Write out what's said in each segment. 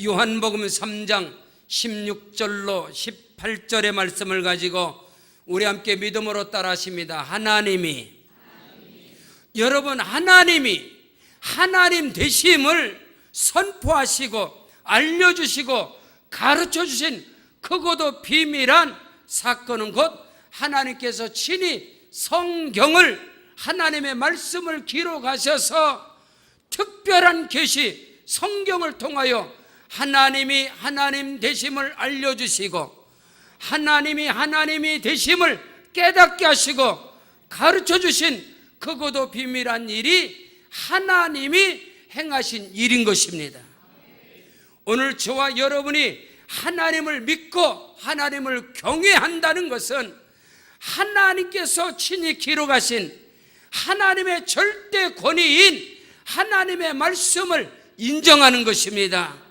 요한복음 3장 16절로 18절의 말씀을 가지고 우리 함께 믿음으로 따라하십니다. 하나님이 여러분, 하나님이 하나님 되심을 선포하시고 알려주시고 가르쳐주신 크고도 비밀한 사건은 곧 하나님께서 친히 성경을, 하나님의 말씀을 기록하셔서 특별한 계시, 성경을 통하여 하나님이 하나님 되심을 알려주시고 하나님이 하나님이 되심을 깨닫게 하시고 가르쳐주신 크고도 비밀한 일이 하나님이 행하신 일인 것입니다. 오늘 저와 여러분이 하나님을 믿고 하나님을 경외한다는 것은 하나님께서 친히 기록하신 하나님의 절대 권위인 하나님의 말씀을 인정하는 것입니다.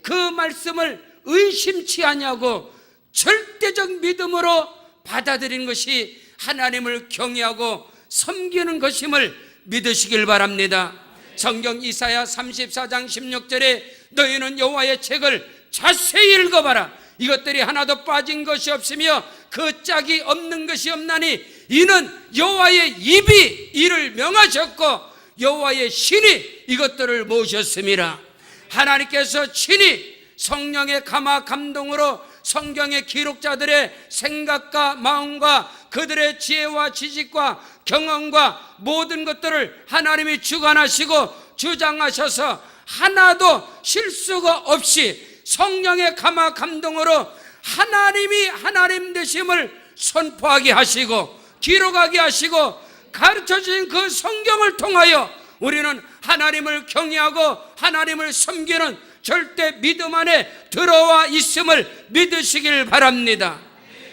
그 말씀을 의심치 아니하고 절대적 믿음으로 받아들이는 것이 하나님을 경외하고 섬기는 것임을 믿으시길 바랍니다. 성경 이사야 34장 16절에 너희는 여호와의 책을 자세히 읽어봐라. 이것들이 하나도 빠진 것이 없으며 그 짝이 없는 것이 없나니 이는 여호와의 입이 이를 명하셨고 여호와의 신이 이것들을 모으셨음이라. 하나님께서 친히 성령의 감화 감동으로 성경의 기록자들의 생각과 마음과 그들의 지혜와 지식과 경험과 모든 것들을 하나님이 주관하시고 주장하셔서 하나도 실수가 없이 성령의 감화 감동으로 하나님이 하나님 되심을 선포하게 하시고 기록하게 하시고 가르쳐주신 그 성경을 통하여 우리는 하나님을 경외하고 하나님을 섬기는 절대 믿음 안에 들어와 있음을 믿으시길 바랍니다.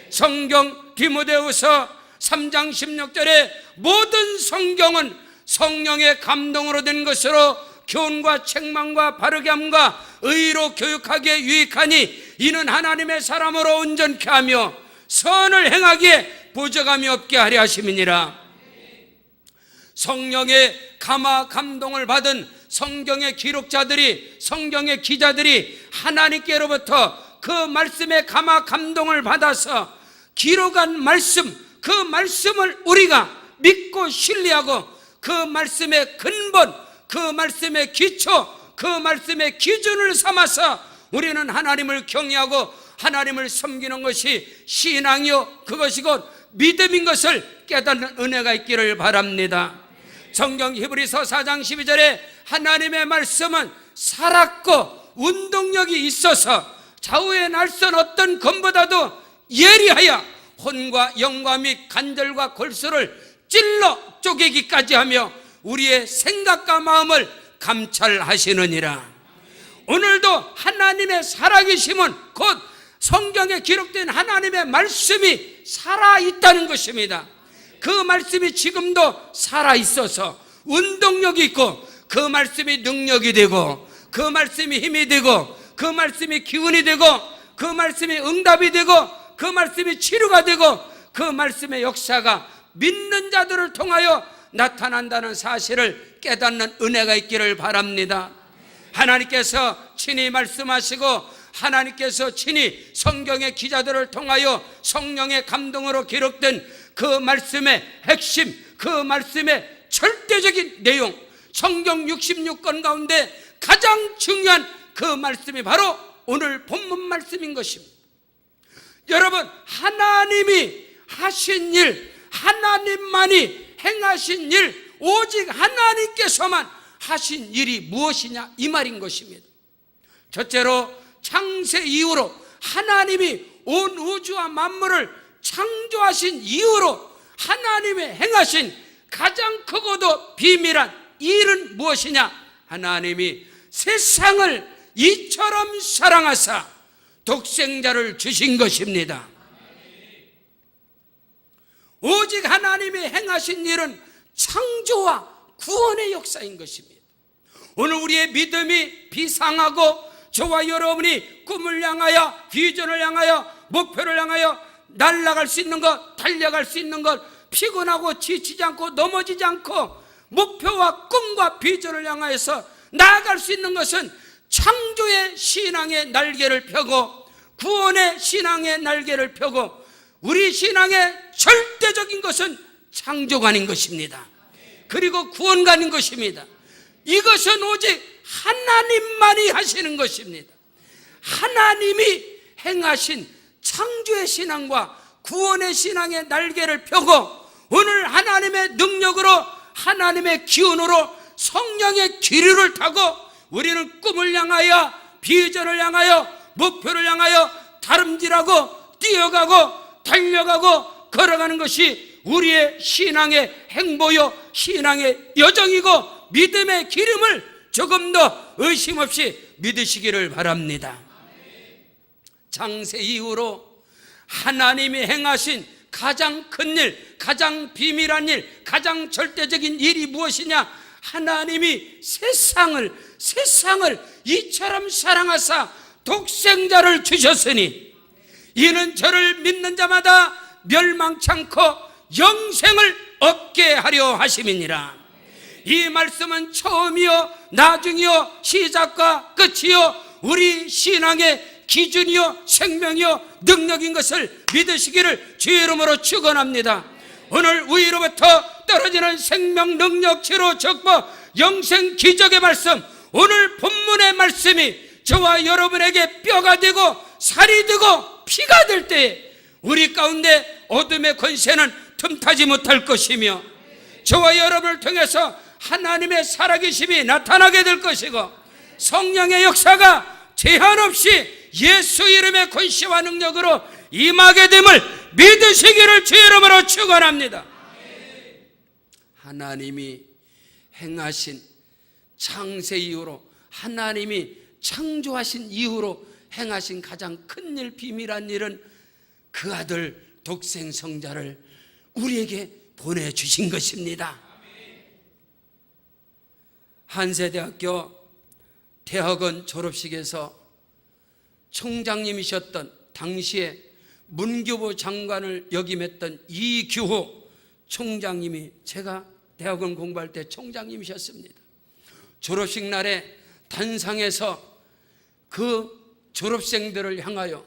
성경 디모데후서 3장 16절에 모든 성경은 성령의 감동으로 된 것으로 교훈과 책망과 바르게 함과 의로 교육하기에 유익하니 이는 하나님의 사람으로 온전케 하며 선을 행하기에 부족함이 없게 하려 하심이니라. 성령의 감화 감동을 받은 성경의 기록자들이, 성경의 기자들이 하나님께로부터 그 말씀의 감화 감동을 받아서 기록한 말씀, 그 말씀을 우리가 믿고 신뢰하고 그 말씀의 근본, 그 말씀의 기초, 그 말씀의 기준을 삼아서 우리는 하나님을 경외하고 하나님을 섬기는 것이 신앙이요 그것이 곧 믿음인 것을 깨닫는 은혜가 있기를 바랍니다. 성경 히브리서 4장 12절에 하나님의 말씀은 살았고 운동력이 있어서 좌우의 날선 어떤 검보다도 예리하여 혼과 영과 및 관절과 골수를 찔러 쪼개기까지 하며 우리의 생각과 마음을 감찰하시느니라. 오늘도 하나님의 살아계심은 곧 성경에 기록된 하나님의 말씀이 살아있다는 것입니다. 그 말씀이 지금도 살아있어서 운동력이 있고 그 말씀이 능력이 되고 그 말씀이 힘이 되고 그 말씀이 기운이 되고 그 말씀이 응답이 되고 그 말씀이 치료가 되고 그 말씀의 역사가 믿는 자들을 통하여 나타난다는 사실을 깨닫는 은혜가 있기를 바랍니다. 하나님께서 친히 말씀하시고 하나님께서 친히 성경의 기자들을 통하여 성령의 감동으로 기록된 그 말씀의 핵심, 그 말씀의 절대적인 내용, 성경 66권 가운데 가장 중요한 그 말씀이 바로 오늘 본문 말씀인 것입니다. 여러분, 하나님이 하신 일, 하나님만이 행하신 일, 오직 하나님께서만 하신 일이 무엇이냐 이 말인 것입니다. 첫째로 창세 이후로 하나님이 온 우주와 만물을 창조하신 이후로 하나님의 행하신 가장 크고도 비밀한 일은 무엇이냐? 하나님이 세상을 이처럼 사랑하사 독생자를 주신 것입니다. 오직 하나님이 행하신 일은 창조와 구원의 역사인 것입니다. 오늘 우리의 믿음이 비상하고 저와 여러분이 꿈을 향하여, 비전을 향하여, 목표를 향하여 날아갈 수 있는 것, 달려갈 수 있는 것, 피곤하고 지치지 않고 넘어지지 않고 목표와 꿈과 비전을 향하여서 나아갈 수 있는 것은 창조의 신앙의 날개를 펴고 구원의 신앙의 날개를 펴고 우리 신앙의 절대적인 것은 창조관인 것입니다. 그리고 구원관인 것입니다. 이것은 오직 하나님만이 하시는 것입니다. 하나님이 행하신 창조의 신앙과 구원의 신앙의 날개를 펴고 오늘 하나님의 능력으로 하나님의 기운으로 성령의 기류를 타고 우리는 꿈을 향하여 비전을 향하여 목표를 향하여 다름질하고 뛰어가고 달려가고 걸어가는 것이 우리의 신앙의 행보요 신앙의 여정이고 믿음의 기름을 조금 더 의심 없이 믿으시기를 바랍니다. 창세 이후로 하나님이 행하신 가장 큰 일, 가장 비밀한 일, 가장 절대적인 일이 무엇이냐? 하나님이 세상을 이처럼 사랑하사 독생자를 주셨으니 이는 저를 믿는 자마다 멸망치 않고 영생을 얻게 하려 하심이니라. 이 말씀은 처음이요 나중이요 시작과 끝이요 우리 신앙의 기준이요 생명이요 능력인 것을 믿으시기를 주의 이름으로 축원합니다. 오늘 위로부터 떨어지는 생명 능력 치료 적보 영생 기적의 말씀, 오늘 본문의 말씀이 저와 여러분에게 뼈가 되고 살이 되고 피가 될 때에 우리 가운데 어둠의 권세는 틈타지 못할 것이며 저와 여러분을 통해서 하나님의 살아계심이 나타나게 될 것이고 성령의 역사가 제한 없이 예수 이름의 권세와 능력으로 임하게 됨을 믿으시기를 주의 이름으로 축원합니다. 하나님이 행하신 창세 이후로 하나님이 창조하신 이후로 행하신 가장 큰 일, 비밀한 일은 그 아들 독생 성자를 우리에게 보내주신 것입니다. 한세대학교 대학원 졸업식에서 총장님이셨던 당시에 문교부 장관을 역임했던 이규호 총장님이 제가 대학원 공부할 때 총장님이셨습니다. 졸업식 날에 단상에서 그 졸업생들을 향하여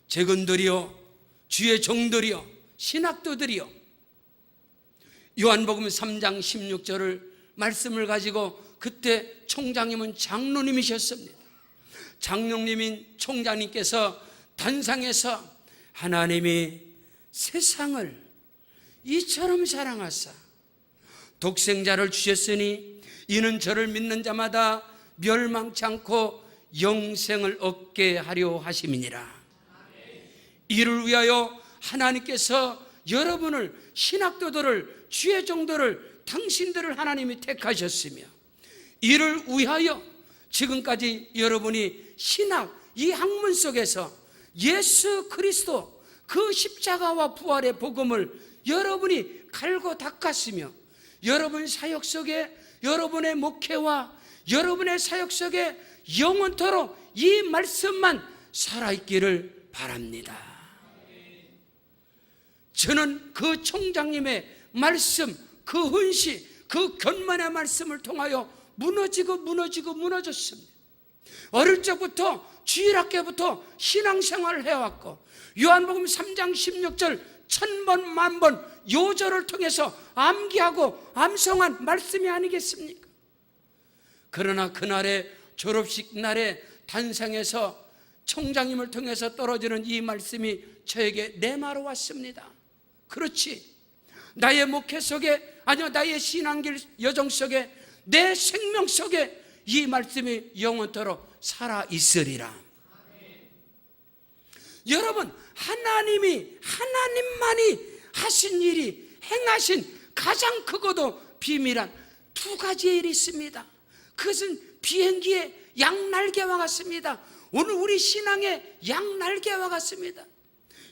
재건들이여 주의 종들이여 신학도들이여 요한복음 3장 16절을 말씀을 가지고 그때 총장님은 장로님이셨습니다. 장로님인 총장님께서 단상에서 하나님이 세상을 이처럼 사랑하사 독생자를 주셨으니 이는 저를 믿는 자마다 멸망치 않고 영생을 얻게 하려 하심이니라. 이를 위하여 하나님께서 여러분을 신학도들을 주의 종들을 당신들을 하나님이 택하셨으며 이를 위하여 지금까지 여러분이 신학 이 학문 속에서 예수 그리스도 그 십자가와 부활의 복음을 여러분이 갈고 닦았으며 여러분 사역 속에 여러분의 목회와 여러분의 사역 속에 영원토록 이 말씀만 살아있기를 바랍니다. 저는 그 총장님의 말씀, 그 헌신, 그 견만의 말씀을 통하여 무너졌습니다. 어릴 적부터 주일학교부터 신앙생활을 해왔고 요한복음 3장 16절 1000번 만번 요절을 통해서 암기하고 암송한 말씀이 아니겠습니까? 그러나 그날의 졸업식 날에 단상에서 총장님을 통해서 떨어지는 이 말씀이 저에게 내마로 왔습니다. 그렇지, 나의 목회 속에 아니요 나의 신앙길 여정 속에 내 생명 속에 이 말씀이 영원토록 살아있으리라. 여러분, 하나님만이 하신 일이 행하신 가장 크고도 비밀한 두 가지의 일이 있습니다. 그것은 비행기의 양날개와 같습니다. 오늘 우리 신앙의 양날개와 같습니다.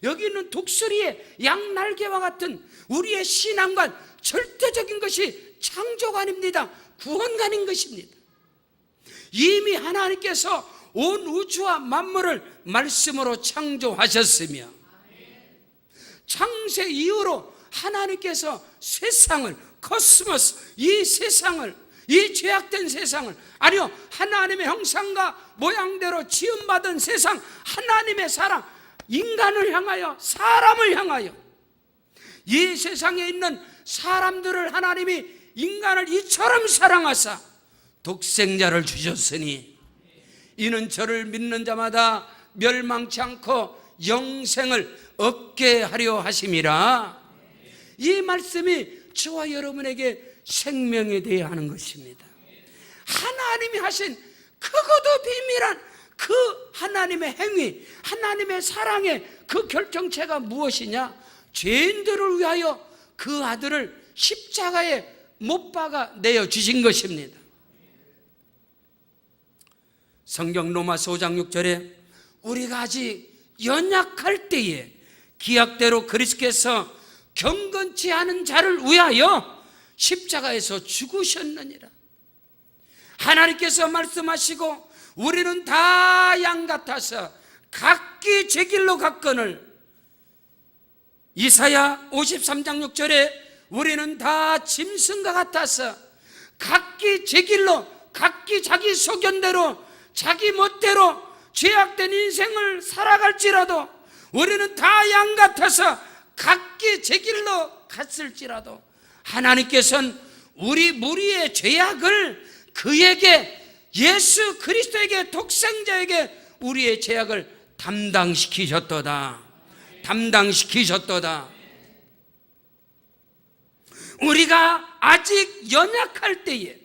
여기 있는 독수리의 양날개와 같은 우리의 신앙관, 절대적인 것이 창조관입니다. 구원관인 것입니다. 이미 하나님께서 온 우주와 만물을 말씀으로 창조하셨으며 창세 이후로 하나님께서 세상을, 코스모스, 이 세상을, 이 죄악된 세상을, 아니요, 하나님의 형상과 모양대로 지음받은 세상, 하나님의 사랑, 인간을 향하여, 사람을 향하여, 이 세상에 있는 사람들을 하나님이 인간을 이처럼 사랑하사 독생자를 주셨으니 이는 저를 믿는 자마다 멸망치 않고 영생을 얻게 하려 하심이라. 이 말씀이 저와 여러분에게 생명이 되어야 하는 것입니다. 하나님이 하신 크고도 비밀한 그 하나님의 행위, 하나님의 사랑의 그 결정체가 무엇이냐? 죄인들을 위하여 그 아들을 십자가에 못 박아 내어주신 것입니다. 성경 로마서 5장 6절에 우리가 아직 연약할 때에 기약대로 그리스도께서 경건치 않은 자를 위하여 십자가에서 죽으셨느니라. 하나님께서 말씀하시고 우리는 다 양 같아서 각기 제 길로 갔거늘, 이사야 53장 6절에 우리는 다 짐승과 같아서 각기 제 길로, 각기 자기 소견대로, 자기 멋대로 죄악된 인생을 살아갈지라도 우리는 다 양 같아서 각기 제 길로 갔을지라도 하나님께서는 우리 무리의 죄악을 그에게, 예수 그리스도에게, 독생자에게 우리의 죄악을 담당시키셨도다. 담당시키셨도다. 우리가 아직 연약할 때에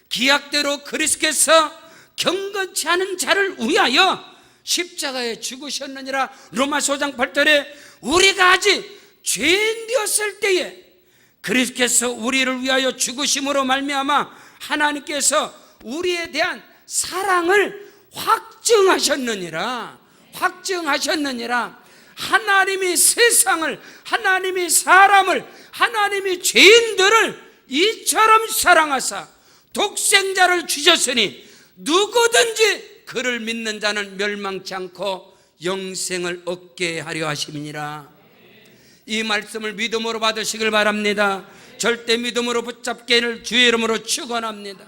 기약대로 그리스도께서 경건치 않은 자를 위하여 십자가에 죽으셨느니라. 로마서 5장 8절에 우리가 아직 죄인 되었을 때에 그리스도께서 우리를 위하여 죽으심으로 말미암아 하나님께서 우리에 대한 사랑을 확증하셨느니라. 확증하셨느니라. 하나님이 세상을, 하나님이 사람을, 하나님이 죄인들을 이처럼 사랑하사 독생자를 주셨으니 누구든지 그를 믿는 자는 멸망치 않고 영생을 얻게 하려 하심이니라. 이 말씀을 믿음으로 받으시길 바랍니다. 절대 믿음으로 붙잡기를 주의 이름으로 축원합니다.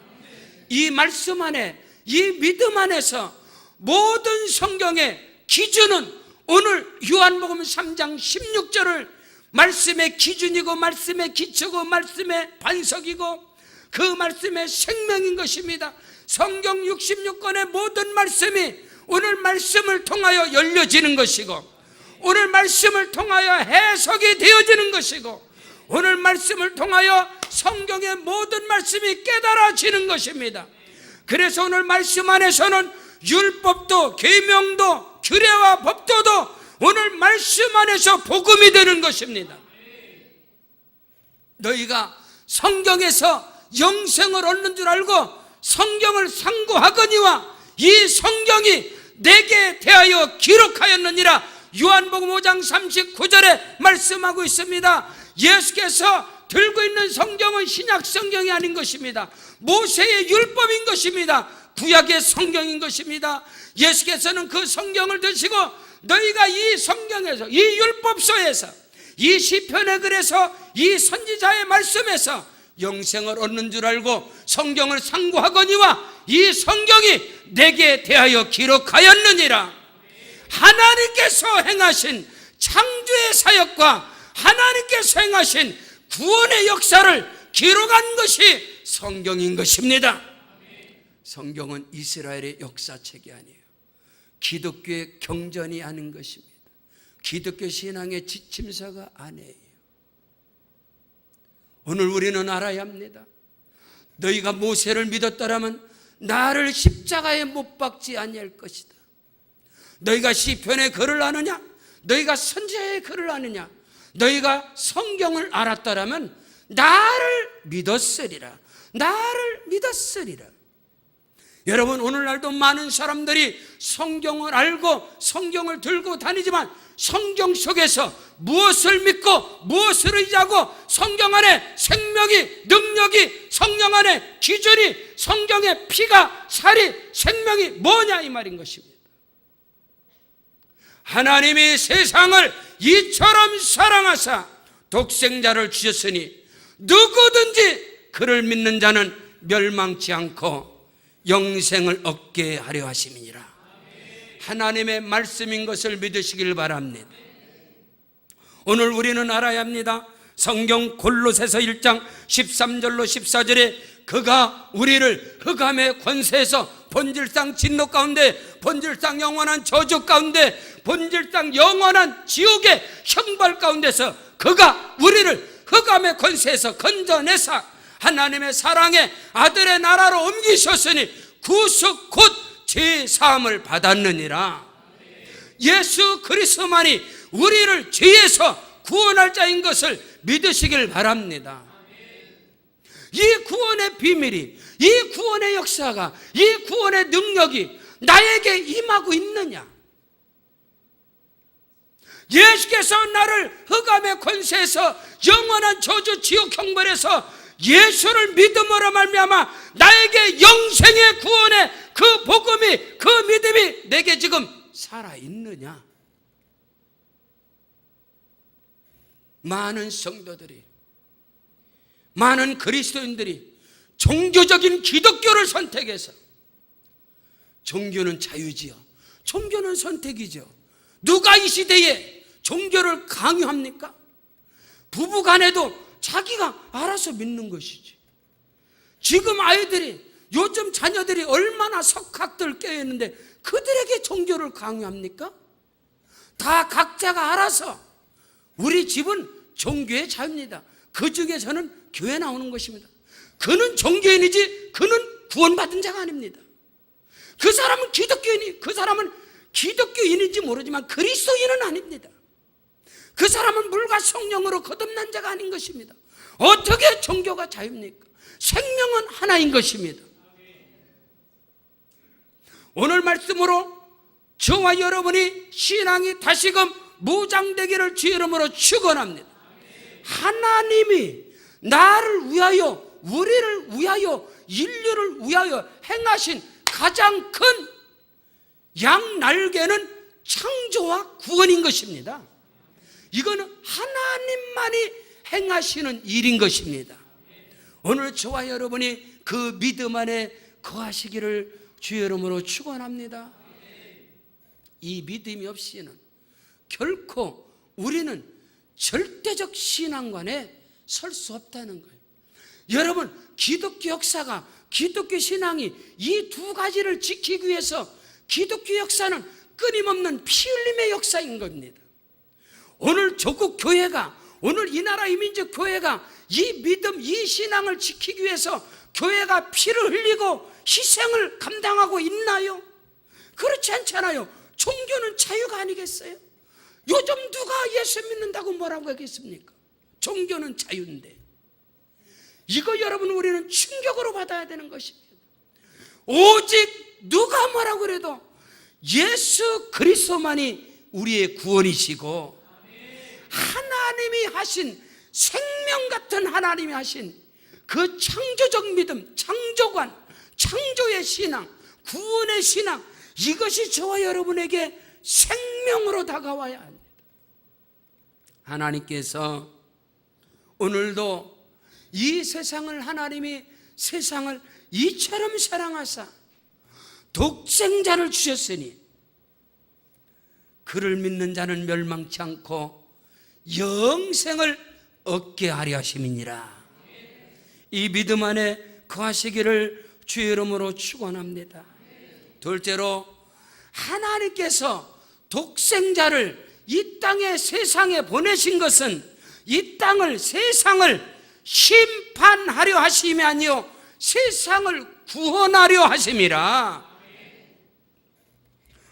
이 말씀 안에, 이 믿음 안에서 모든 성경의 기준은 오늘 요한복음 3장 16절을 말씀의 기준이고, 말씀의 기초고, 말씀의 반석이고, 그 말씀의 생명인 것입니다. 성경 66권의 모든 말씀이 오늘 말씀을 통하여 열려지는 것이고, 오늘 말씀을 통하여 해석이 되어지는 것이고, 오늘 말씀을 통하여 성경의 모든 말씀이 깨달아지는 것입니다. 그래서 오늘 말씀 안에서는 율법도, 계명도, 규례와 법도도 오늘 말씀 안에서 복음이 되는 것입니다. 너희가 성경에서 영생을 얻는 줄 알고 성경을 상고하거니와 이 성경이 내게 대하여 기록하였느니라. 요한복음 5장 39절에 말씀하고 있습니다. 예수께서 들고 있는 성경은 신약 성경이 아닌 것입니다. 모세의 율법인 것입니다. 구약의 성경인 것입니다. 예수께서는 그 성경을 드시고 너희가 이 성경에서, 이 율법서에서, 이 시편의 글에서, 이 선지자의 말씀에서 영생을 얻는 줄 알고 성경을 상고하거니와 이 성경이 내게 대하여 기록하였느니라. 하나님께서 행하신 창조의 사역과 하나님께서 행하신 구원의 역사를 기록한 것이 성경인 것입니다. 성경은 이스라엘의 역사책이 아니에요. 기독교의 경전이 아닌 것입니다. 기독교 신앙의 지침서가 아니에요. 오늘 우리는 알아야 합니다. 너희가 모세를 믿었더라면 나를 십자가에 못 박지 아니할 것이다. 너희가 시편의 글을 아느냐? 너희가 선지자의 글을 아느냐? 너희가 성경을 알았더라면 나를 믿었으리라. 나를 믿었으리라. 여러분, 오늘날도 많은 사람들이 성경을 알고 성경을 들고 다니지만 성경 속에서 무엇을 믿고 무엇을 의지하고 성경 안에 생명이, 능력이, 성령 안에 기준이, 성경의 피가, 살이, 생명이 뭐냐 이 말인 것입니다. 하나님이 세상을 이처럼 사랑하사 독생자를 주셨으니 누구든지 그를 믿는 자는 멸망치 않고 영생을 얻게 하려 하심이니라. 하나님의 말씀인 것을 믿으시길 바랍니다. 오늘 우리는 알아야 합니다. 성경 골로새서 1장 13절로 14절에 그가 우리를 흑암의 권세에서 본질상 진노 가운데, 본질상 영원한 저주 가운데, 본질상 영원한 지옥의 형벌 가운데서 그가 우리를 흑암의 권세에서 건져내사 하나님의 사랑의 아들의 나라로 옮기셨으니 구속 곧 죄사함을 받았느니라. 예수 그리스도만이 우리를 죄에서 구원할 자인 것을 믿으시길 바랍니다. 이 구원의 비밀이, 이 구원의 역사가, 이 구원의 능력이 나에게 임하고 있느냐? 예수께서 나를 흑암의 권세에서 영원한 저주 지옥 형벌에서 예수를 믿음으로 말미암아 나에게 영생의 구원의 그 복음이, 그 믿음이 내게 지금 살아있느냐? 많은 성도들이, 많은 그리스도인들이 종교적인 기독교를 선택해서, 종교는 자유지요, 종교는 선택이죠. 누가 이 시대에 종교를 강요합니까? 부부간에도 자기가 알아서 믿는 것이지. 지금 아이들이, 요즘 자녀들이 얼마나 석학들 깨어있는데 그들에게 종교를 강요합니까? 다 각자가 알아서. 우리 집은 종교의 자유입니다. 그 중에서는 교회 나오는 것입니다. 그는 종교인이지 그는 구원받은 자가 아닙니다. 그 사람은 기독교인이, 그 사람은 기독교인인지 모르지만 그리스도인은 아닙니다. 그 사람은 물과 성령으로 거듭난 자가 아닌 것입니다. 어떻게 종교가 자유입니까? 생명은 하나인 것입니다. 오늘 말씀으로 저와 여러분이 신앙이 다시금 무장되기를 주의 이름으로 축원합니다. 하나님이 나를 위하여, 우리를 위하여, 인류를 위하여 행하신 가장 큰 양날개는 창조와 구원인 것입니다. 이거는 하나님만이 행하시는 일인 것입니다. 오늘 저와 여러분이 그 믿음 안에 거하시기를 주의 이름으로 축원합니다. 이 믿음이 없이는 결코 우리는 절대적 신앙관에 설 수 없다는 거예요. 여러분, 기독교 역사가, 기독교 신앙이 이 두 가지를 지키기 위해서 기독교 역사는 끊임없는 피 흘림의 역사인 겁니다. 오늘 조국 교회가, 오늘 이 나라 이민족 교회가 이 믿음, 이 신앙을 지키기 위해서 교회가 피를 흘리고 희생을 감당하고 있나요? 그렇지 않잖아요. 종교는 자유가 아니겠어요? 요즘 누가 예수 믿는다고 뭐라고 하겠습니까? 종교는 자유인데. 이거 여러분, 우리는 충격으로 받아야 되는 것입니다. 오직 누가 뭐라고 그래도 예수 그리스도만이 우리의 구원이시고, 하나님이 하신, 생명 같은 하나님이 하신 그 창조적 믿음, 창조관, 창조의 신앙, 구원의 신앙, 이것이 저와 여러분에게 생명으로 다가와야 합니다. 하나님께서 오늘도 이 세상을, 하나님이 세상을 이처럼 사랑하사 독생자를 주셨으니 그를 믿는 자는 멸망치 않고 영생을 얻게 하려 하심이니라. 이 믿음 안에 거하시기를 주의 이름으로 축원합니다. 둘째로, 하나님께서 독생자를 이 땅에, 세상에 보내신 것은 이 땅을, 세상을 심판하려 하심이 아니요 세상을 구원하려 하심이라.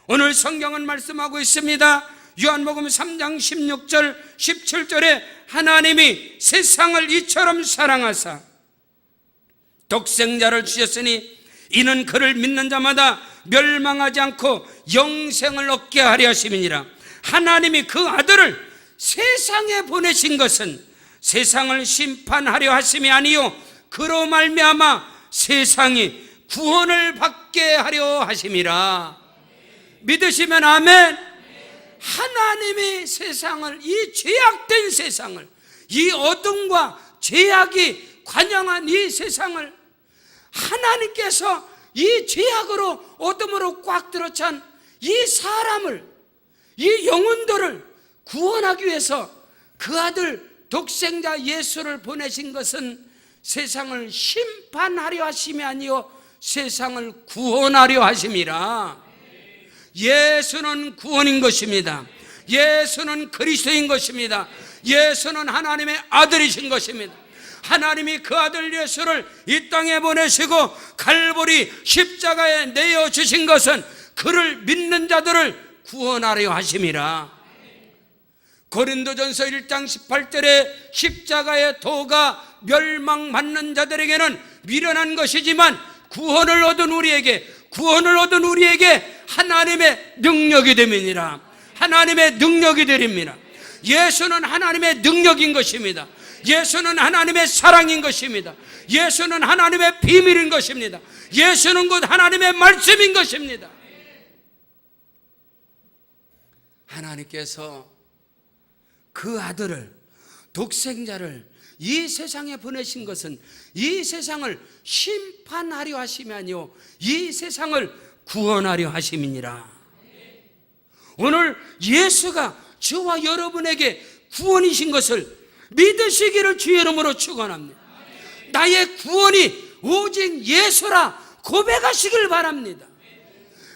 오늘 성경은 말씀하고 있습니다. 요한복음 3장 16절 17절에 하나님이 세상을 이처럼 사랑하사 독생자를 주셨으니 이는 그를 믿는 자마다 멸망하지 않고 영생을 얻게 하려 하심이니라. 하나님이 그 아들을 세상에 보내신 것은 세상을 심판하려 하심이 아니요 그로 말미암아 세상이 구원을 받게 하려 하심이라. 믿으시면 아멘. 하나님이 세상을, 이 죄악된 세상을, 이 어둠과 죄악이 관영한 이 세상을 하나님께서 이 죄악으로 어둠으로 꽉 들어찬 이 사람을, 이 영혼들을 구원하기 위해서 그 아들 독생자 예수를 보내신 것은 세상을 심판하려 하심이 아니요 세상을 구원하려 하심이라. 예수는 구원인 것입니다. 예수는 그리스도인 것입니다. 예수는 하나님의 아들이신 것입니다. 하나님이 그 아들 예수를 이 땅에 보내시고 갈보리 십자가에 내어주신 것은 그를 믿는 자들을 구원하려 하심이라. 고린도전서 1장 18절에 십자가의 도가 멸망받는 자들에게는 미련한 것이지만 구원을 얻은 우리에게 하나님의 능력이 됨이니라. 하나님의 능력이 되립니다. 예수는 하나님의 능력인 것입니다. 예수는 하나님의 사랑인 것입니다. 예수는 하나님의 비밀인 것입니다. 예수는 곧 하나님의 말씀인 것입니다. 하나님께서 그 아들을, 독생자를 이 세상에 보내신 것은 이 세상을 심판하려 하심이 아니요 이 세상을 구원하려 하심이니라. 오늘 예수가 저와 여러분에게 구원이신 것을 믿으시기를 주의 이름으로 축원합니다. 나의 구원이 오직 예수라 고백하시길 바랍니다.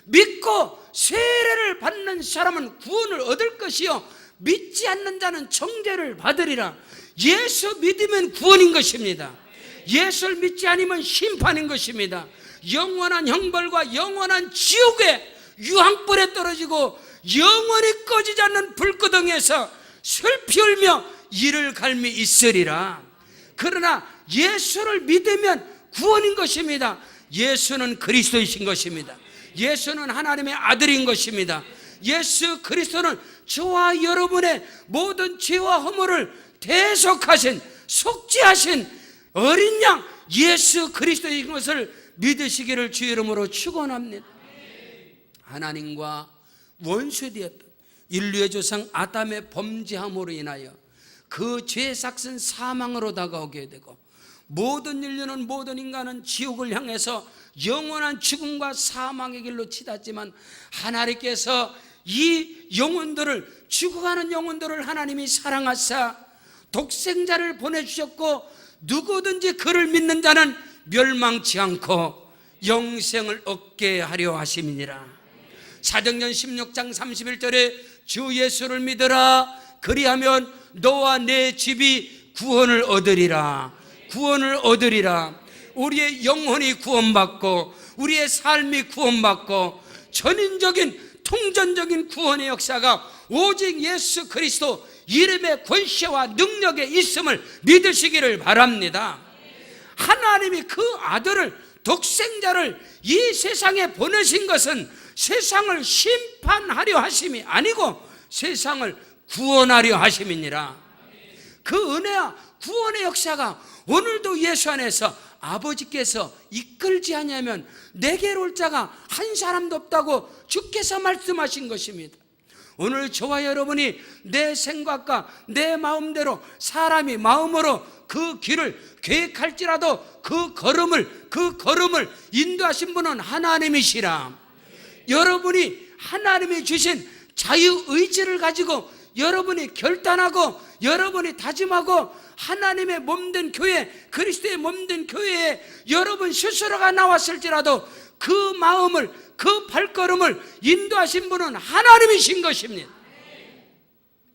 믿고 세례를 받는 사람은 구원을 얻을 것이요 믿지 않는 자는 정죄를 받으리라. 예수 믿으면 구원인 것입니다. 예수를 믿지 않으면 심판인 것입니다. 영원한 형벌과 영원한 지옥의 유황불에 떨어지고 영원히 꺼지지 않는 불구덩이에서 슬피 울며 이를 갈미 있으리라. 그러나 예수를 믿으면 구원인 것입니다. 예수는 그리스도이신 것입니다. 예수는 하나님의 아들인 것입니다. 예수 그리스도는 저와 여러분의 모든 죄와 허물을 대속하신, 속죄하신 어린 양 예수 그리스도인 것을 믿으시기를 주의 이름으로 축원합니다. 하나님과 원수되었던 인류의 조상 아담의 범죄함으로 인하여 그 죄 삭은 사망으로 다가오게 되고 모든 인류는, 모든 인간은 지옥을 향해서 영원한 죽음과 사망의 길로 치닫지만 하나님께서 이 영혼들을, 죽어가는 영혼들을 하나님이 사랑하사 독생자를 보내주셨고 누구든지 그를 믿는 자는 멸망치 않고 영생을 얻게 하려 하심이니라. 사도행전 16장 31절에 주 예수를 믿으라 그리하면 너와 내 집이 구원을 얻으리라. 구원을 얻으리라. 우리의 영혼이 구원받고 우리의 삶이 구원받고 전인적인 통전적인 구원의 역사가 오직 예수 그리스도 이름의 권세와 능력에 있음을 믿으시기를 바랍니다. 하나님이 그 아들을, 독생자를 이 세상에 보내신 것은 세상을 심판하려 하심이 아니고 세상을 구원하려 하심이니라. 그 은혜와 구원의 역사가 오늘도 예수 안에서 아버지께서 이끌지 않으면 내게로 올 자가 한 사람도 없다고 주께서 말씀하신 것입니다. 오늘 저와 여러분이 내 생각과 내 마음대로 사람이 마음으로 그 길을 계획할지라도 그 걸음을 인도하신 분은 하나님이시라. 여러분이 하나님이 주신 자유의지를 가지고 여러분이 결단하고 여러분이 다짐하고 하나님의 몸된 교회, 그리스도의 몸된 교회에 여러분 스스로가 나왔을지라도 그 마음을, 그 발걸음을 인도하신 분은 하나님이신 것입니다.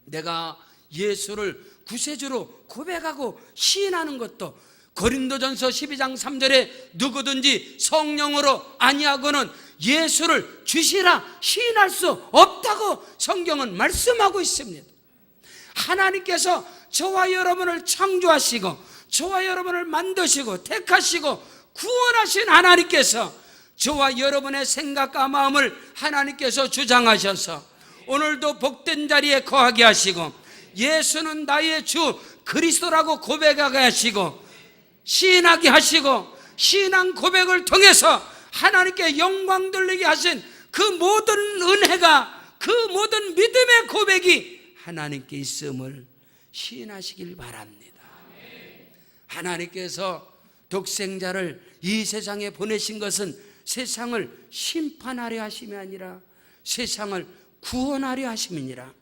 내가 예수를 구세주로 고백하고 시인하는 것도 고린도전서 12장 3절에 누구든지 성령으로 아니하고는 예수를 주시라 시인할 수 없다고 성경은 말씀하고 있습니다. 하나님께서 저와 여러분을 창조하시고 저와 여러분을 만드시고 택하시고 구원하신 하나님께서 저와 여러분의 생각과 마음을 하나님께서 주장하셔서 오늘도 복된 자리에 거하게 하시고 예수는 나의 주 그리스도라고 고백하게 하시고 시인하게 하시고 신앙 고백을 통해서 하나님께 영광 돌리게 하신 그 모든 은혜가, 그 모든 믿음의 고백이 하나님께 있음을 시인하시길 바랍니다. 하나님께서 독생자를 이 세상에 보내신 것은 세상을 심판하려 하심이 아니라 세상을 구원하려 하심이니라.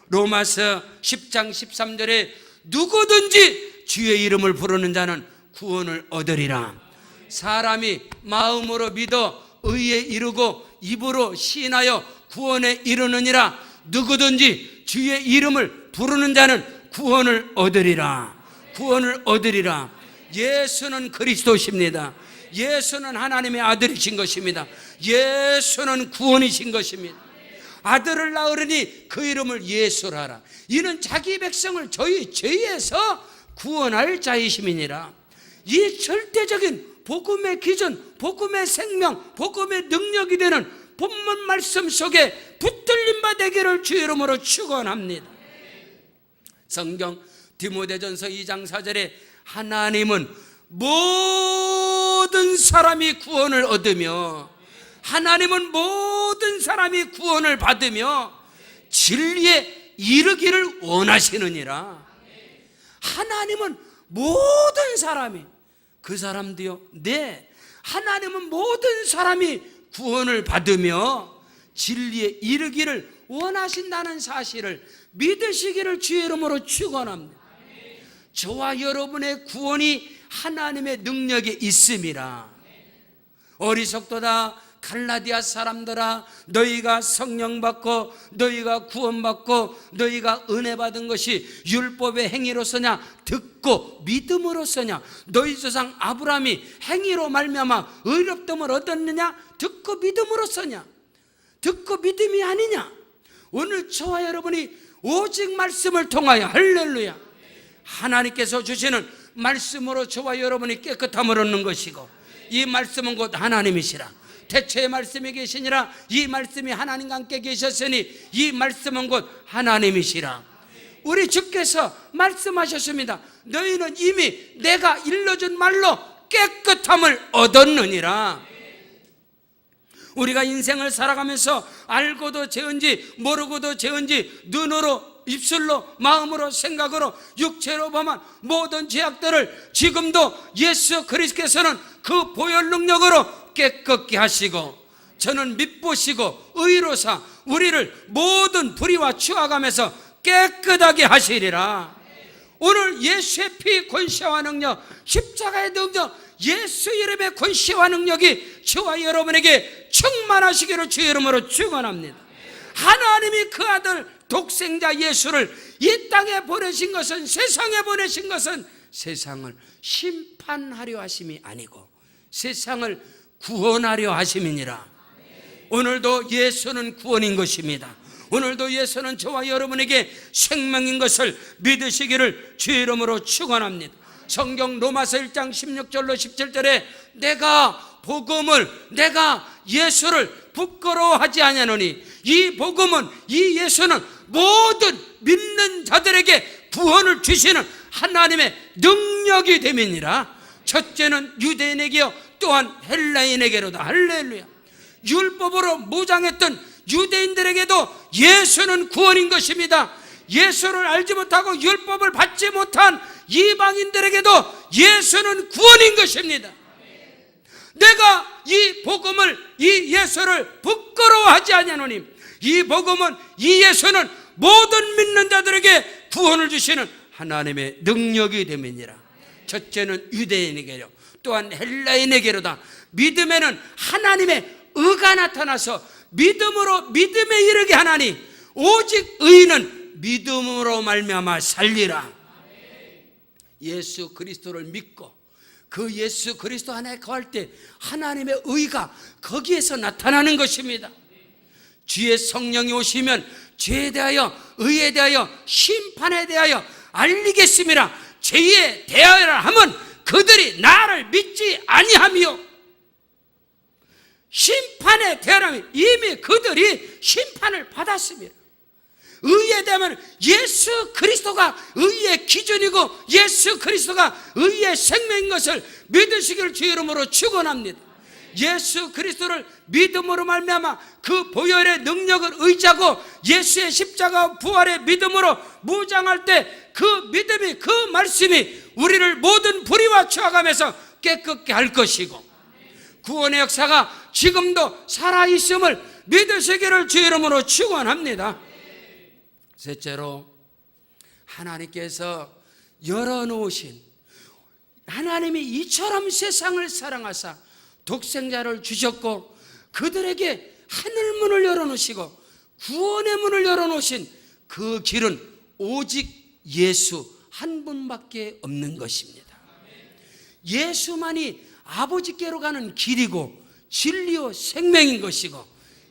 로마서 10장 13절에 누구든지 주의 이름을 부르는 자는 구원을 얻으리라. 사람이 마음으로 믿어 의에 이르고 입으로 시인하여 구원에 이르느니라. 누구든지 주의 이름을 부르는 자는 구원을 얻으리라. 구원을 얻으리라. 예수는 그리스도십니다. 예수는 하나님의 아들이신 것입니다. 예수는 구원이신 것입니다. 아들을 낳으리니 그 이름을 예수라 하라. 이는 자기 백성을 저희 죄에서 구원할 자이심이니라. 이 절대적인 복음의 기준, 복음의 생명, 복음의 능력이 되는 본문 말씀 속에 붙들림 바 되기를 주의 이름으로 축원합니다. 성경 디모데전서 2장 4절에 하나님은 모든 사람이 구원을 얻으며 하나님은 모든 사람이 구원을 받으며 진리에 이르기를 원하시느니라. 하나님은 모든 사람이, 그 사람도요, 네, 하나님은 모든 사람이 구원을 받으며 진리에 이르기를 원하신다는 사실을 믿으시기를 주의 이름으로 축원합니다. 저와 여러분의 구원이 하나님의 능력에 있음이라. 어리석도다 갈라디아 사람들아, 너희가 성령 받고 너희가 구원 받고 너희가 은혜 받은 것이 율법의 행위로서냐 듣고 믿음으로서냐? 너희 조상 아브라함이 행위로 말미암아 의롭됨을 얻었느냐 듣고 믿음으로서냐? 듣고 믿음이 아니냐? 오늘 저와 여러분이 오직 말씀을 통하여, 할렐루야, 하나님께서 주시는 말씀으로 저와 여러분이 깨끗함을 얻는 것이고, 이 말씀은 곧 하나님이시라. 태초에 말씀이 계시니라. 이 말씀이 하나님과 함께 계셨으니 이 말씀은 곧 하나님이시라. 우리 주께서 말씀하셨습니다. 너희는 이미 내가 일러준 말로 깨끗함을 얻었느니라. 우리가 인생을 살아가면서 알고도 죄은지 모르고도 죄은지 눈으로, 입술로, 마음으로, 생각으로, 육체로 범한 모든 죄악들을 지금도 예수 그리스도께서는 그 보혈 능력으로 깨끗게 하시고 저는 밉보시고 의로사 우리를 모든 불의와 추악함에서 깨끗하게 하시리라. 오늘 예수의 피 권세와 능력, 십자가의 능력, 예수 이름의 권세와 능력이 저와 여러분에게 충만하시기를 주의 이름으로 축원합니다. 하나님이 그 아들 독생자 예수를 이 땅에 보내신 것은, 세상에 보내신 것은 세상을 심판하려 하심이 아니고 세상을 구원하려 하심이니라. 오늘도 예수는 구원인 것입니다. 오늘도 예수는 저와 여러분에게 생명인 것을 믿으시기를 주의 이름으로 축원합니다. 성경 로마서 1장 16절로 17절에 내가 예수를 부끄러워하지 아니하노니 이 복음은, 이 예수는 모든 믿는 자들에게 구원을 주시는 하나님의 능력이 됨이니라. 첫째는 유대인에게요 또한 헬라인에게로다. 할렐루야. 율법으로 무장했던 유대인들에게도 예수는 구원인 것입니다. 예수를 알지 못하고 율법을 받지 못한 이방인들에게도 예수는 구원인 것입니다. 내가 이 복음을, 이 예수를 부끄러워하지 아니하노니 이 복음은, 이 예수는 모든 믿는 자들에게 구원을 주시는 하나님의 능력이 됨이니라. 첫째는 유대인에게요 또한 헬라인에게로다. 믿음에는 하나님의 의가 나타나서 믿음으로 믿음에 이르게 하나니 오직 의인은 믿음으로 말미암아 살리라. 예수 그리스도를 믿고 그 예수 그리스도 안에 거할 때 하나님의 의가 거기에서 나타나는 것입니다. 주의 성령이 오시면 죄에 대하여, 의에 대하여, 심판에 대하여 알리겠습니다. 죄에 대하여라 하면 그들이 나를 믿지 아니하며, 심판에 대하라면 이미 그들이 심판을 받았습니다. 의에 대하면 예수 그리스도가 의의 기준이고 예수 그리스도가 의의 생명인 것을 믿으시기를 주의 이름으로 축원합니다. 예수 그리스도를 믿음으로 말미암아 그 보혈의 능력을 의지하고 예수의 십자가 부활의 믿음으로 무장할 때 그 믿음이, 그 말씀이 우리를 모든 불의와 추악함에서 깨끗게 할 것이고, 구원의 역사가 지금도 살아있음을 믿으시기를 주 이름으로 축원합니다. 셋째로, 하나님께서 열어놓으신, 하나님이 이처럼 세상을 사랑하사 독생자를 주셨고 그들에게 하늘문을 열어놓으시고 구원의 문을 열어놓으신 그 길은 오직 예수 한 분밖에 없는 것입니다. 예수만이 아버지께로 가는 길이고 진리요 생명인 것이고,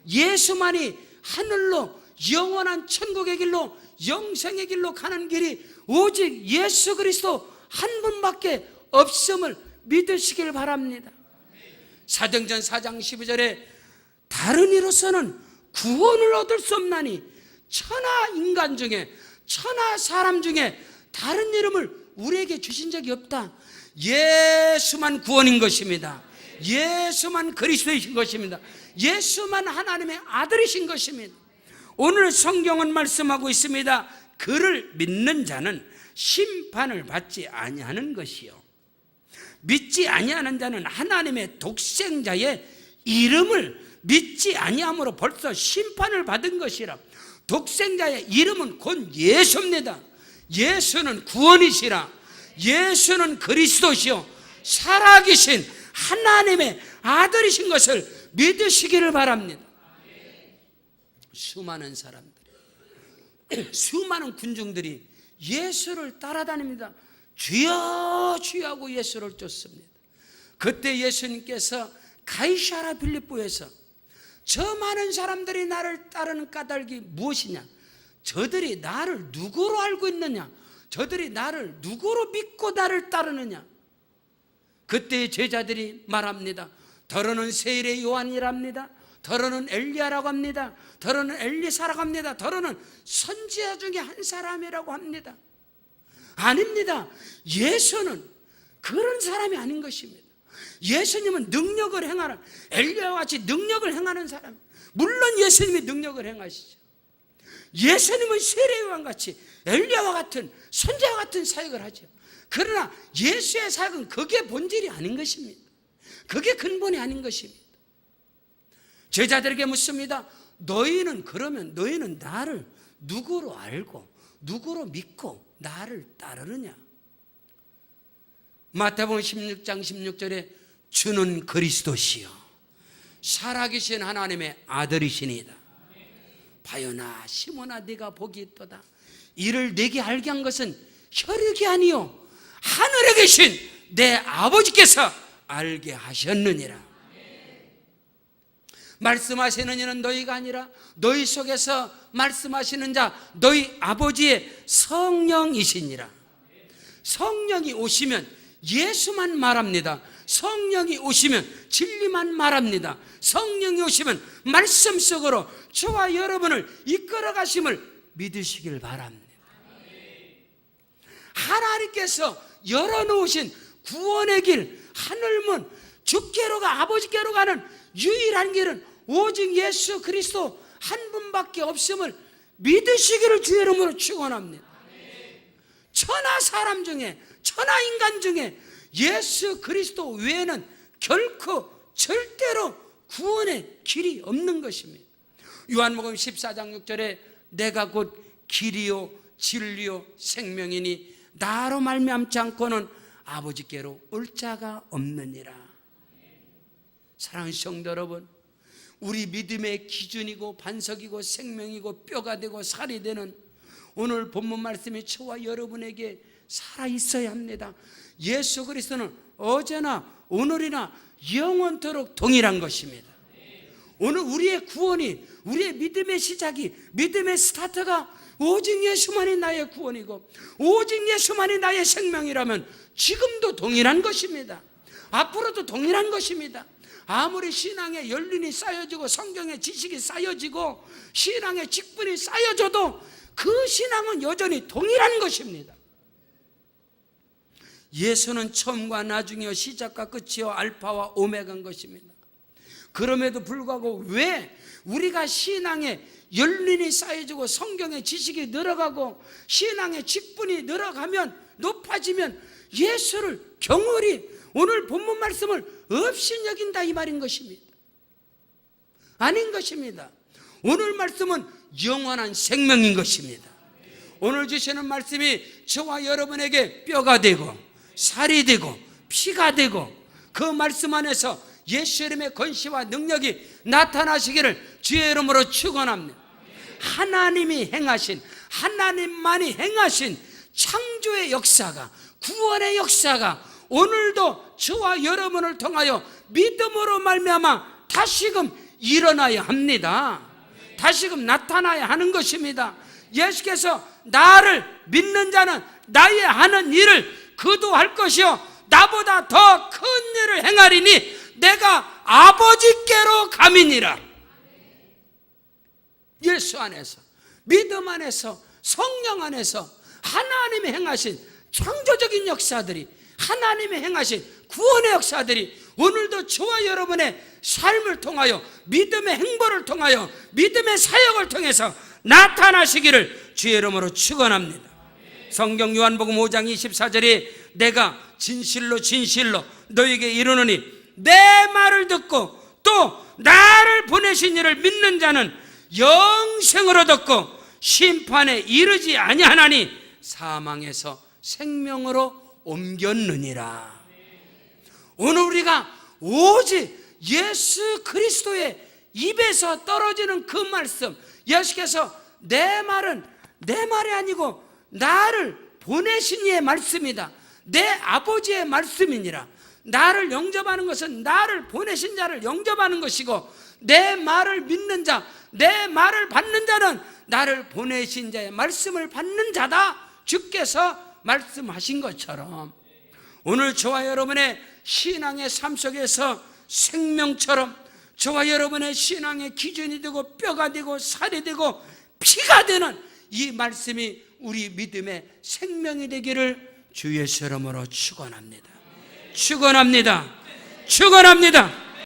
예수만이 하늘로 영원한 천국의 길로 영생의 길로 가는 길이 오직 예수 그리스도 한 분밖에 없음을 믿으시길 바랍니다. 사도행전 4장 12절에 다른 이로서는 구원을 얻을 수 없나니 천하 인간 중에, 천하 사람 중에 다른 이름을 우리에게 주신 적이 없다. 예수만 구원인 것입니다. 예수만 그리스도이신 것입니다. 예수만 하나님의 아들이신 것입니다. 오늘 성경은 말씀하고 있습니다. 그를 믿는 자는 심판을 받지 아니하는 것이요, 믿지 아니하는 자는 하나님의 독생자의 이름을 믿지 아니함으로 벌써 심판을 받은 것이라. 독생자의 이름은 곧 예수입니다. 예수는 구원이시라. 예수는 그리스도시요 살아계신 하나님의 아들이신 것을 믿으시기를 바랍니다. 수많은 사람들이, 수많은 군중들이 예수를 따라다닙니다. 주여 주여 하고 예수를 쫓습니다. 그때 예수님께서 가이사랴 빌립보에서 저 많은 사람들이 나를 따르는 까닭이 무엇이냐, 저들이 나를 누구로 알고 있느냐, 저들이 나를 누구로 믿고 나를 따르느냐. 그때 제자들이 말합니다. 더러는 세일의 요한이랍니다. 더러는 엘리야라고 합니다. 더러는 엘리사라고 합니다. 더러는 선지자 중에 한 사람이라고 합니다. 아닙니다. 예수는 그런 사람이 아닌 것입니다. 예수님은 능력을 행하는, 엘리야와 같이 능력을 행하는 사람. 물론 예수님이 능력을 행하시죠. 예수님은 세례요한 같이 엘리야와 같은 선지자와 같은 사역을 하죠. 그러나 예수의 사역은 그게 본질이 아닌 것입니다. 그게 근본이 아닌 것입니다. 제자들에게 묻습니다. 너희는 나를 누구로 알고 누구로 믿고 나를 따르느냐? 마태복음 16장 16절에 주는 그리스도시요 살아계신 하나님의 아들이시니이다. 바요나 시몬아 네가 복이 있도다. 이를 내게 알게 한 것은 혈육이 아니요 하늘에 계신 내 아버지께서 알게 하셨느니라. 말씀하시는 이는 너희가 아니라 너희 속에서 말씀하시는 자 너희 아버지의 성령이시니라. 성령이 오시면 예수만 말합니다. 성령이 오시면 진리만 말합니다. 성령이 오시면 말씀 속으로 저와 여러분을 이끌어 가심을 믿으시길 바랍니다. 하나님께서 열어놓으신 구원의 길, 하늘문, 주께로가 아버지께로 가는 유일한 길은 오직 예수 그리스도 한 분밖에 없음을 믿으시기를 주의 이름으로 축원합니다. 천하 사람 중에, 천하 인간 중에 예수 그리스도 외에는 결코 절대로 구원의 길이 없는 것입니다. 요한복음 14장 6절에 내가 곧 길이요 진리요 생명이니 나로 말미암지 않고는 아버지께로 올 자가 없느니라. 사랑하는 성도 여러분, 우리 믿음의 기준이고 반석이고 생명이고 뼈가 되고 살이 되는 오늘 본문 말씀이 저와 여러분에게 살아있어야 합니다. 예수 그리스도는 어제나 오늘이나 영원토록 동일한 것입니다. 오늘 우리의 구원이, 우리의 믿음의 시작이, 믿음의 스타트가 오직 예수만이 나의 구원이고 오직 예수만이 나의 생명이라면 지금도 동일한 것입니다. 앞으로도 동일한 것입니다. 아무리 신앙의 연륜이 쌓여지고 성경의 지식이 쌓여지고 신앙의 직분이 쌓여져도 그 신앙은 여전히 동일한 것입니다. 예수는 처음과 나중이요 시작과 끝이요 알파와 오메가인 것입니다. 그럼에도 불구하고 왜 우리가 신앙의 연륜이 쌓여지고 성경의 지식이 늘어가고 신앙의 직분이 늘어가면, 높아지면 예수를 경홀히, 오늘 본문 말씀을 없이 여긴다 이 말인 것입니다. 아닌 것입니다. 오늘 말씀은 영원한 생명인 것입니다. 오늘 주시는 말씀이 저와 여러분에게 뼈가 되고 살이 되고 피가 되고, 그 말씀 안에서 예수 이름의 권세와 능력이 나타나시기를 주의 이름으로 축원합니다. 하나님이 행하신, 하나님만이 행하신 창조의 역사가, 구원의 역사가 오늘도 저와 여러분을 통하여 믿음으로 말미암아 다시금 일어나야 합니다. 다시금 나타나야 하는 것입니다. 예수께서 나를 믿는 자는 나의 하는 일을 그도 할 것이요 나보다 더 큰 일을 행하리니 내가 아버지께로 가미니라. 예수 안에서, 믿음 안에서, 성령 안에서 하나님이 행하신 창조적인 역사들이, 하나님이 행하신 구원의 역사들이 오늘도 저와 여러분의 삶을 통하여, 믿음의 행보를 통하여, 믿음의 사역을 통해서 나타나시기를 주의 이름으로 축원합니다. 성경 요한복음 5장 24절에 내가 진실로 진실로 너에게 이르노니 내 말을 듣고 또 나를 보내신 이를 믿는 자는 영생을 얻었고 심판에 이르지 아니하나니 사망에서 생명으로 옮겼느니라. 오늘 우리가 오직 예수 그리스도의 입에서 떨어지는 그 말씀, 예수께서 내 말은 내 말이 아니고 나를 보내신 이의 말씀이다, 내 아버지의 말씀이니라. 나를 영접하는 것은 나를 보내신 자를 영접하는 것이고, 내 말을 믿는 자, 내 말을 받는 자는 나를 보내신 자의 말씀을 받는 자다, 주께서 말씀하신 것처럼 오늘 저와 여러분의 신앙의 삶 속에서 생명처럼 저와 여러분의 신앙의 기준이 되고 뼈가 되고 살이 되고 피가 되는 이 말씀이 우리 믿음의 생명이 되기를 주 예수 이름으로 축원합니다. 축원합니다. 축원합니다.